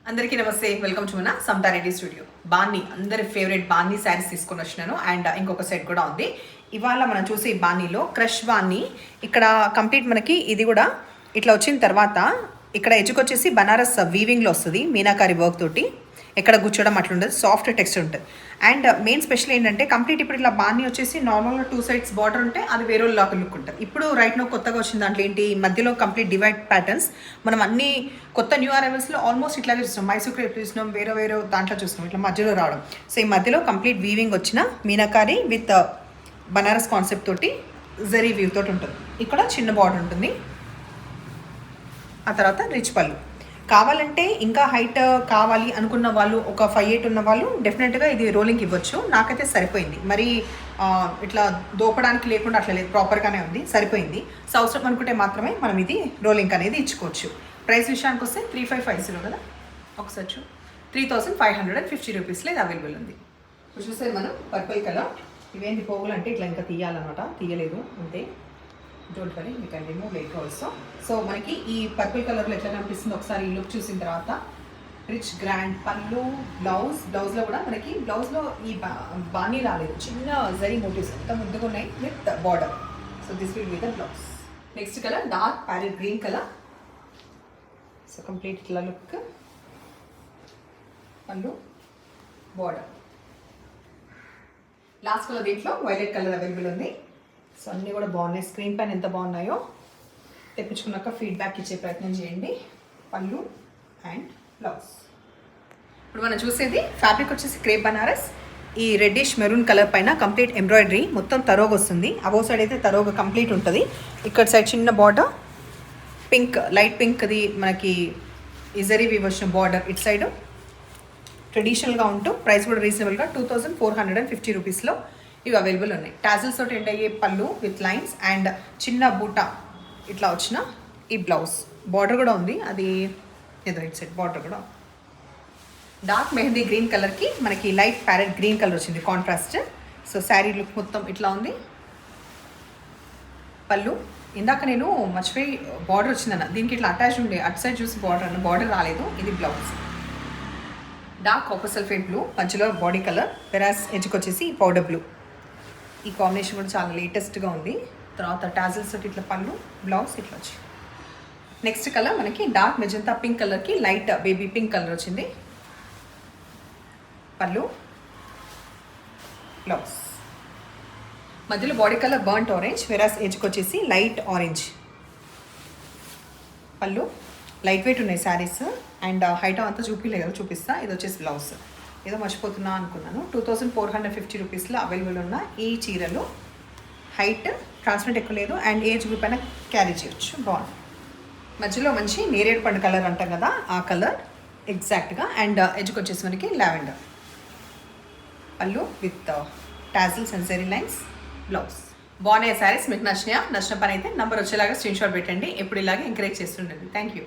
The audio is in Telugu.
అందరికీ నమస్తే, వెల్కమ్ టు మన సమతా రెడ్డి స్టూడియో. బాన్నీ అందరి ఫేవరెట్ బాన్నీ శారీస్ తీసుకొని వచ్చినాను అండ్ ఇంకొక సెట్ కూడా ఉంది. ఇవాళ మనం చూసే బాన్నీలో క్రష్ బాన్నీ. ఇక్కడ కంప్లీట్ మనకి ఇది కూడా ఇట్లా వచ్చిన తర్వాత ఇక్కడ ఎడ్జ్కొచ్చేసి బనారస్ వీవింగ్లో వస్తుంది, మీనాకారి వర్క్ తోటి. ఎక్కడ కూర్చోవడం అట్లా ఉండదు, సాఫ్ట్ టెక్స్చర్ ఉంటుంది. అండ్ మెయిన్ స్పెషల్ ఏంటంటే కంప్లీట్ ఇప్పుడు ఇట్లా బాన్నీ వచ్చేసి నార్మల్గా 2 సైడ్స్ బార్డర్ ఉంటే అది వేరే లాగా లుక్ ఉంటుంది. ఇప్పుడు రైట్ నో కొత్తగా వచ్చిన దాంట్లో ఏంటి, మధ్యలో కంప్లీట్ డివైడ్ ప్యాటర్న్స్. మనం అన్ని కొత్త న్యూ అరైవల్స్లో ఆల్మోస్ట్ ఇట్లాగే చూస్తున్నాం. మైసూర్ క్రేప్ చూసినాం, వేరే దాంట్లో చూస్తున్నాం, ఇట్లా మధ్యలో రావడం. సో ఈ మధ్యలో కంప్లీట్ వీవింగ్ వచ్చిన మీనాకారి విత్ బనారస్ కాన్సెప్ట్ తోటి జరీ వీవ్ తోటి ఉంటుంది. ఇక్కడ చిన్న బార్డర్ ఉంటుంది, ఆ తర్వాత రిచ్ పళ్ళు. కావాలంటే ఇంకా హైట్ కావాలి అనుకున్న వాళ్ళు, ఒక 5'8" ఉన్న వాళ్ళు డెఫినెట్గా ఇది రోలింగ్ ఇవ్వచ్చు. నాకైతే సరిపోయింది, మరి ఇట్లా దోపడానికి లేకుండా అట్లా లేదు, ప్రాపర్గానే ఉంది, సరిపోయింది. సో అవసరం అనుకుంటే మాత్రమే మనం ఇది రోలింగ్ అనేది ఇచ్చుకోవచ్చు. ప్రైస్ విషయానికి వస్తే 3550 కదా, ఒకసారి 3550 రూపీస్లో ఇది అవైలబుల్ ఉంది. ఇప్పుడు చూస్తే మనం పర్పుల్ కలర్, ఇవేంటి పోగులు అంటే ఇట్లా ఇంకా తీయాలన్నమాట, తీయలేదు అంతే. Don't worry, you can remove late also. So మనకి ఈ పర్పుల్ కలర్లో ఎట్లా కనిపిస్తుంది ఒకసారి ఈ లుక్ చూసిన తర్వాత, రిచ్ గ్రాండ్ పళ్ళు, బ్లౌజ్లో కూడా మనకి బ్లౌజ్లో ఈ బానీ రాలేదు, చిన్న జరీ మోటివ్స్ ఎంత ముద్దుగా ఉన్నాయి with border. So this will be the blouse. Next colour dark parrot green colour. So complete ఇట్లా లుక్, పళ్ళు, బార్డర్. లాస్ట్ కలర్ దీంట్లో వైలెట్ కలర్ అవైలబుల్ ఉంది. సో అన్నీ కూడా బాగున్నాయి, స్క్రీన్ పైన ఎంత బాగున్నాయో తెప్పించుకున్నాక ఫీడ్బ్యాక్ ఇచ్చే ప్రయత్నం చేయండి. పళ్ళు అండ్ బ్లౌజ్. ఇప్పుడు మనం చూసేది ఫ్యాబ్రిక్ వచ్చేసి క్రేప్ బనారస్. ఈ రెడ్డిష్ మెరూన్ కలర్ పైన కంప్లీట్ ఎంబ్రాయిడరీ, మొత్తం తరోగ్ వస్తుంది. అబో సైడ్ అయితే తరోగ్ కంప్లీట్ ఉంటుంది. ఇక్కడ సైడ్ చిన్న బార్డర్, పింక్, లైట్ పింక్ది మనకి ఇజరీ వీవ్ వచ్చిన బార్డర్. ఇటు సైడ్ ట్రెడిషనల్గా ఉంటూ ప్రైస్ కూడా రీజనబుల్గా 2450 రూపీస్లో ఇవి అవైలబుల్ ఉన్నాయి. టాజిల్స్ తోటి ఎండ్ అయ్యే పళ్ళు విత్ లైన్స్ అండ్ చిన్న బూటా ఇట్లా వచ్చిన ఈ బ్లౌజ్. బార్డర్ కూడా ఉంది, అది ఏదో ఇట్ సైడ్ బార్డర్ కూడా. డార్క్ మెహందీ గ్రీన్ కలర్కి మనకి లైట్ ప్యారెట్ గ్రీన్ కలర్ వచ్చింది కాంట్రాస్ట్. సో శారీ లుక్ మొత్తం ఇట్లా ఉంది. పళ్ళు ఇందాక నేను మర్చిపోయి బార్డర్ వచ్చిందన్న, దీనికి ఇట్లా అటాచ్ ఉండే, అటు సైడ్ చూసి బార్డర్ అన్న, బార్డర్ రాలేదు. ఇది blouse. Dark copper sulphate blue, మధ్యలో బాడీ కలర్, వెరాస్ ఎడ్జ్కి వచ్చేసి పౌడర్ బ్లూ. ఈ కాంబినేషన్ కూడా చాలా లేటెస్ట్గా ఉంది. తర్వాత టాజిల్స్ తోటి ఇట్లా పళ్ళు, బ్లౌజ్ ఇట్లా వచ్చి. నెక్స్ట్ కలర్ మనకి డార్క్ మెజంతా పింక్ కలర్కి లైట్ బేబీ పింక్ కలర్ వచ్చింది. పళ్ళు, బ్లౌజ్. మధ్యలో బాడీ కలర్ బర్న్ట్ ఆరెంజ్, వెరాస్ ఎడ్జ్కి వచ్చేసి లైట్ ఆరెంజ్. పళ్ళు లైట్ వెయిట్ ఉన్నాయి శారీస్ అండ్ హైట్ అంతా చూపించలేదు కదా, చూపిస్తా. ఇది వచ్చేసి బ్లౌజ్. ఏదో మర్చిపోతున్నా అనుకున్నాను. 2450 రూపీస్లో అవైలబుల్ ఉన్న ఈ చీరలు హైట్ ట్రాన్స్పరెంట్ ఎక్కువ లేదు అండ్ ఏజ్ గ్రూప్ అయినా క్యారీ చేయొచ్చు. బాగుంది. మధ్యలో మంచి నేరేడు పండు కలర్ అంటాం కదా, ఆ కలర్ ఎగ్జాక్ట్గా. అండ్ ఎడ్జ్కి వచ్చేసి మనకి లావెండర్. పళ్ళు with tassels and zari lines, blouse. బాగున్నాయి శారీస్. మీకు నచ్చిన పని అయితే నంబర్ వచ్చేలాగా స్క్రీన్ షాట్ పెట్టండి. ఎప్పుడు ఇలాగే ఎంకరేజ్ చేస్తుండండి. Thank you.